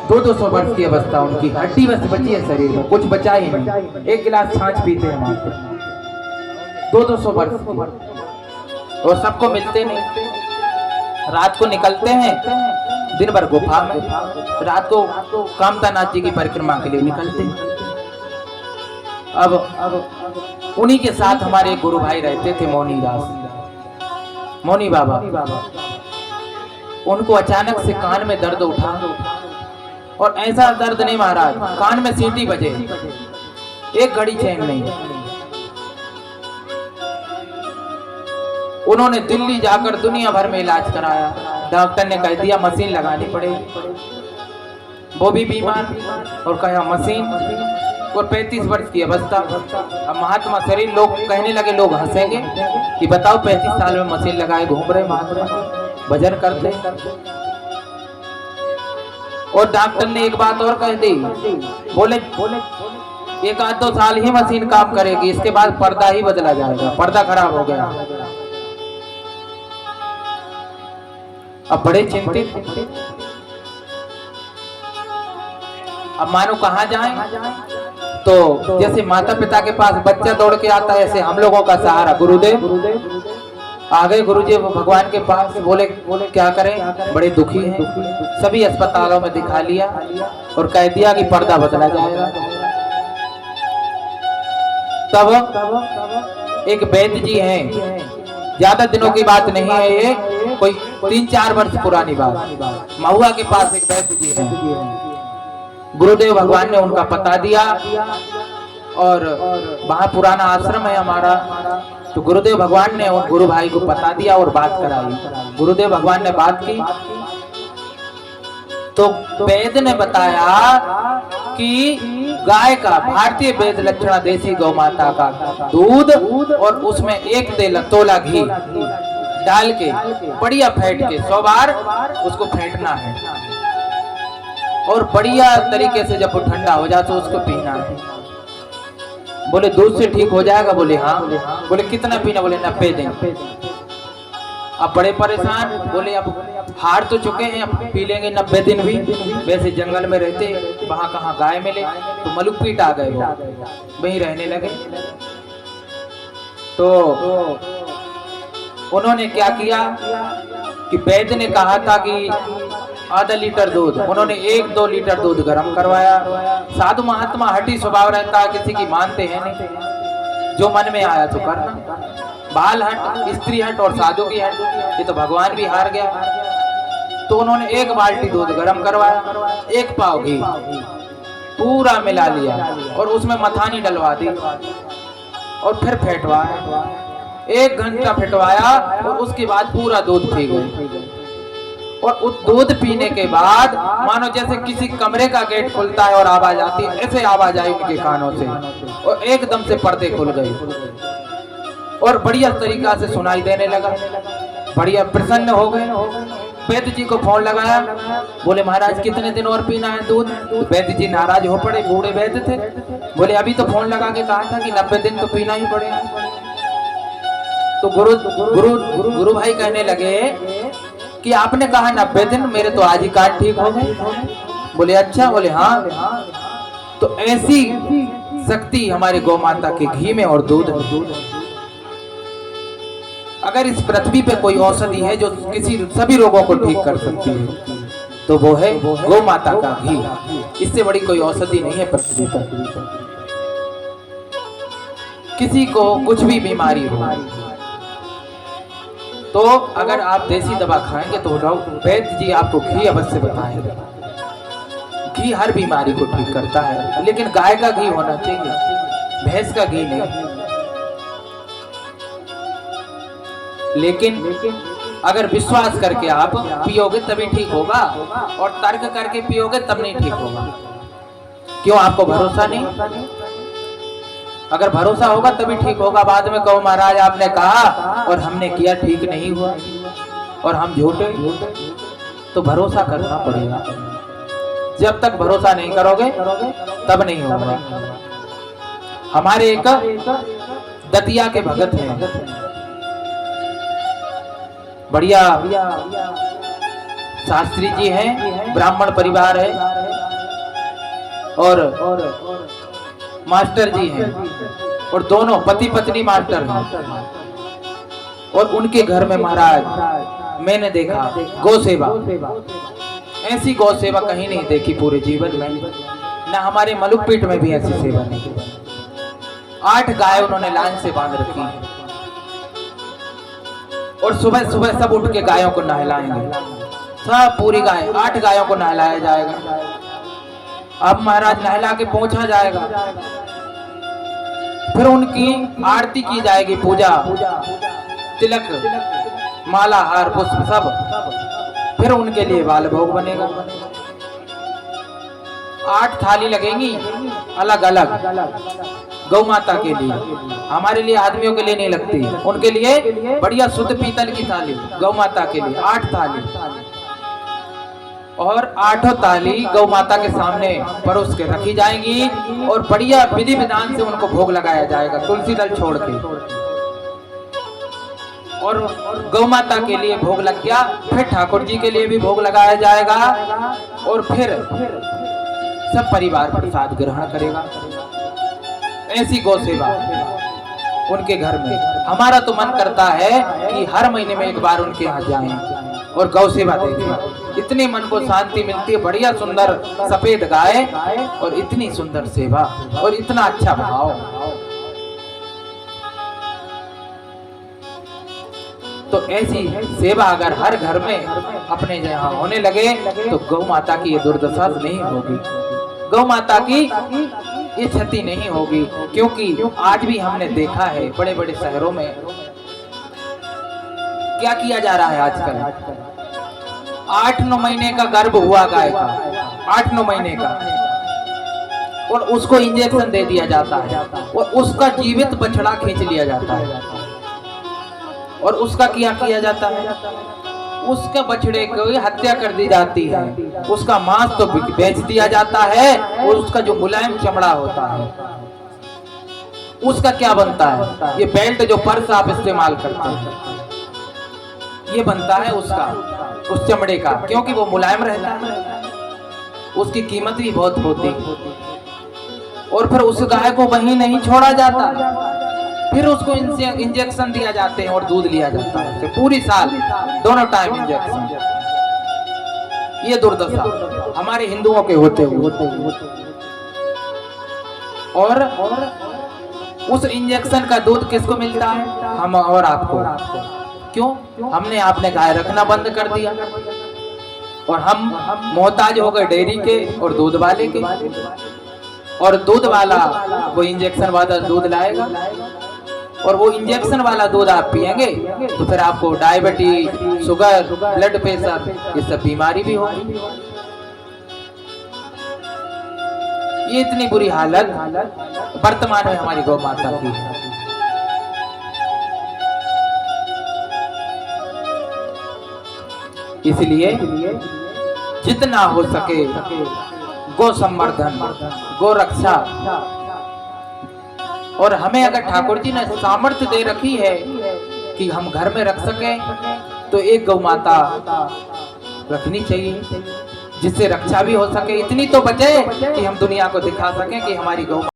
200 वर्ष की अवस्था उनकी, हड्डी बस बची है शरीर में, कुछ बचा ही नहीं। एक गिलास छाछ पीते हैं मात्र, 200 वर्ष की। और सबको मिलते नहीं, रात को निकलते हैं, दिन भर गुफा में, रात को कामतानाथ जी की परिक्रमा के लिए निकलते हैं। अब उन्हीं के साथ हमारे एक गुरु भाई रहते थे, मौनी दास, मौनी बाबा। उनको अचानक से कान में दर्द उठा, और ऐसा दर्द नहीं महाराज, कान में सीटी बजे, एक घड़ी चैन नहीं। उन्होंने दिल्ली जाकर दुनिया भर में इलाज कराया, डॉक्टर ने कह दिया मशीन लगानी पड़ेगी। वो भी बीमार, और कहा मशीन, और 35 वर्ष की अवस्था। अब महात्मा शरीर, लोग कहने लगे, लोग हंसेंगे कि बताओ 35 साल में मशीन लगाए घूम रहे महात्मा, भजन करते। और डॉक्टर ने एक बात और कह दी, बोले 1-2 साल ही मशीन काम करेगी, इसके बाद पर्दा ही बदला जाएगा, पर्दा खराब हो गया। अब बड़े चिंतित, अब मानो कहाँ जाएं? तो जैसे माता पिता के पास बच्चा दौड़ के आता है, ऐसे हम लोगों का सहारा गुरुदेव। आ गए गुरुजी भगवान के पास, बोले क्या करें, बड़े दुखी हैं, सभी अस्पतालों में दिखा लिया और कह दिया कि पर्दा बदला जाएगा। तब एक वैद्य जी हैं, ज्यादा दिनों की बात नहीं है ये, कोई 3-4 वर्ष पुरानी बात, महुआ के पास एक वैद्य जी हैं। गुरुदेव भगवान ने उनका पता दिया, और वहां पुराना आश्रम है हमारा, तो गुरुदेव भगवान ने उन गुरु भाई को पता दिया और बात कराई। गुरुदेव भगवान ने बात की, तो वैद्य ने बताया कि गाय का, भारतीय वेद लक्षणा देसी गौ माता का दूध, और उसमें 1 तोला घी डाल के बढ़िया फेंट के 100 बार उसको फेंटना है, और बढ़िया तरीके से जब वो ठंडा हो जाए तो उसको पीना है। बोले दूध से ठीक हो जाएगा? बोले हाँ। बोले कितना पीना? बोले 90 दिन। अब बड़े परेशान, बोले अब हार तो चुके हैं, अब पी लेंगे 90 दिन भी। वैसे जंगल में रहते, वहां कहाँ गाय मिले, तो मलुकपीट आ गए, वहीं रहने लगे। तो उन्होंने क्या किया कि वैद्य ने कहा था कि आधा लीटर दूध, उन्होंने 1-2 लीटर दूध गर्म करवाया। साधु महात्मा हठी स्वभाव रहता है, किसी की मानते हैं नहीं, जो मन में आया तो करना। बाल हट, स्त्री हट और साधु की हट, ये तो भगवान भी हार गया। तो उन्होंने 1 बाल्टी दूध गर्म करवाया, 1 पाव घी पूरा मिला लिया, और उसमें मथानी डलवा दी, और फिर फेंटवाया। 1 घंटा फेंटवाया, और उसके बाद पूरा दूध पी गए। और उस दूध पीने के बाद मानो जैसे किसी कमरे का गेट खुलता है और आवाज आती है, ऐसे आवाज आई उनके कानों से, और एकदम से पर्दे खुल गए, और बढ़िया तरीका से सुनाई देने लगा। बढ़िया प्रसन्न हो गए। वैद्य जी को फोन लगाया, बोले महाराज कितने दिन और पीना है दूध? वैद्य जी नाराज हो पड़े, बूढ़े वैद्य थे। बोले अभी तो फोन लगा के कहा था कि 90 दिन तो पीना ही पड़ेगा। तो गुरु भाई कहने लगे कि आपने कहा 90 दिन, मेरे तो आज ही कान ठीक हो गए। बोले अच्छा? बोले हाँ। तो ऐसी शक्ति हमारे गौ माता के घी में और दूध में। अगर इस पृथ्वी पे कोई औषधि है जो सभी रोगों को ठीक कर सकती है, तो वो है गौ माता का घी। इससे बड़ी कोई औषधि नहीं है पृथ्वी पर। किसी को कुछ भी बीमारी हो, तो अगर आप देसी दवा खाएंगे तो वैद्य जी आपको घी अवश्य बताएंगे। घी हर बीमारी को ठीक करता है, लेकिन गाय का घी होना चाहिए, भैंस का घी नहीं। लेकिन अगर विश्वास करके आप पियोगे तभी ठीक होगा, और तर्क करके पियोगे तब नहीं ठीक होगा। क्यों? आपको भरोसा नहीं? अगर भरोसा होगा तभी ठीक होगा। बाद में कहो महाराज आपने कहा और हमने किया, ठीक नहीं हुआ, और हम झूठे, तो भरोसा करना पड़ेगा। जब तक भरोसा नहीं करोगे तब नहीं होगा। हमारे एक दतिया के भगत हैं, बढ़िया शास्त्री जी हैं, ब्राह्मण परिवार है, और मास्टर जी हैं, और दोनों पति पत्नी मास्टर हैं। और उनके घर में महाराज मैंने देखा गौ सेवा, ऐसी गौ सेवा कहीं नहीं देखी पूरे जीवन में, ना हमारे मलुकपीठ में भी ऐसी सेवा नहीं। 8 गाय उन्होंने लाइन से बांध रखी है, और सुबह सुबह सब उठ के गायों को नहलाएंगे, सब पूरी गाय 8 गायों को नहलाया जाएगा। अब महाराज नहला के पहुंचा जाएगा, फिर उनकी आरती की जाएगी, पूजा, तिलक, माला, हार, पुष्प सब, फिर उनके लिए बाल भोग बनेगा। 8 थाली लगेंगी अलग अलग गौ माता के लिए, हमारे लिए आदमियों के लिए नहीं लगती, उनके लिए बढ़िया शुद्ध पीतल की थाली गौ माता के लिए 8 थाली, और 8 थाली गौ माता के सामने परोस के रखी जाएंगी, और बढ़िया विधि विधान से उनको भोग लगाया जाएगा तुलसी दल छोड़ के। और गौ माता के लिए भोग लग गया, फिर ठाकुर जी के लिए भी भोग लगाया जाएगा, और फिर सब परिवार प्रसाद ग्रहण करेगा। ऐसी गौ सेवा उनके घर में। हमारा तो मन करता है कि हर महीने में एक बार उनके यहाँ जाएं और गौ सेवा देखें, इतने मन को शांति मिलती है। बढ़िया सुंदर सफेद गाय और इतनी सुंदर सेवा और इतना अच्छा भाव। तो ऐसी सेवा अगर हर घर में अपने यहाँ होने लगे तो गौ माता की ये दुर्दशा नहीं होगी, गौ माता की ये क्षति नहीं होगी। क्योंकि आज भी हमने देखा है बड़े बड़े शहरों में क्या किया जा रहा है आजकल। 8-9 महीने का गर्भ हुआ गाय का, 8-9 महीने का, और उसको इंजेक्शन दे दिया जाता है, और उसका जीवित बछड़ा खींच लिया जाता है, और उसका क्या किया जाता है, उसके बछड़े को हत्या कर दी जाती है, उसका मांस तो बेच दिया जाता है, और उसका जो मुलायम चमड़ा होता है उसका क्या बनता है, ये बेल्ट जो पर्स आप इस्तेमाल करते हैं ये बनता है उसका, उस चमड़े का, क्योंकि वो मुलायम रहता है, उसकी कीमत भी बहुत होती। और फिर उस गाय को वहीं नहीं छोड़ा जाता, फिर उसको इंजेक्शन दिया जाते हैं और दूध लिया जाता है, फिर पूरी साल दोनों टाइम इंजेक्शन। ये दुर्दशा हमारे हिंदुओं के होते हुए। और उस इंजेक्शन का दूध किसको मिलता है, हम और आपको। क्यों? हमने आपने गाय रखना बंद कर दिया, और हम मोहताज हो गए डेयरी के और दूध वाले के, और दूध वाला वो इंजेक्शन वाला दूध लाएगा, और वो इंजेक्शन वाला दूध आप पिएंगे तो फिर आपको डायबिटीज, शुगर, ब्लड प्रेशर, ये सब बीमारी भी होगी। ये इतनी बुरी हालत वर्तमान में हमारी गौ माता की है। इसलिए जितना हो सके गौ संवर्धन, गौ रक्षा, और हमें अगर ठाकुर जी ने सामर्थ्य दे रखी है कि हम घर में रख सकें तो एक गौ माता रखनी चाहिए, जिससे रक्षा भी हो सके, इतनी तो बचे कि हम दुनिया को दिखा सकें कि हमारी गौ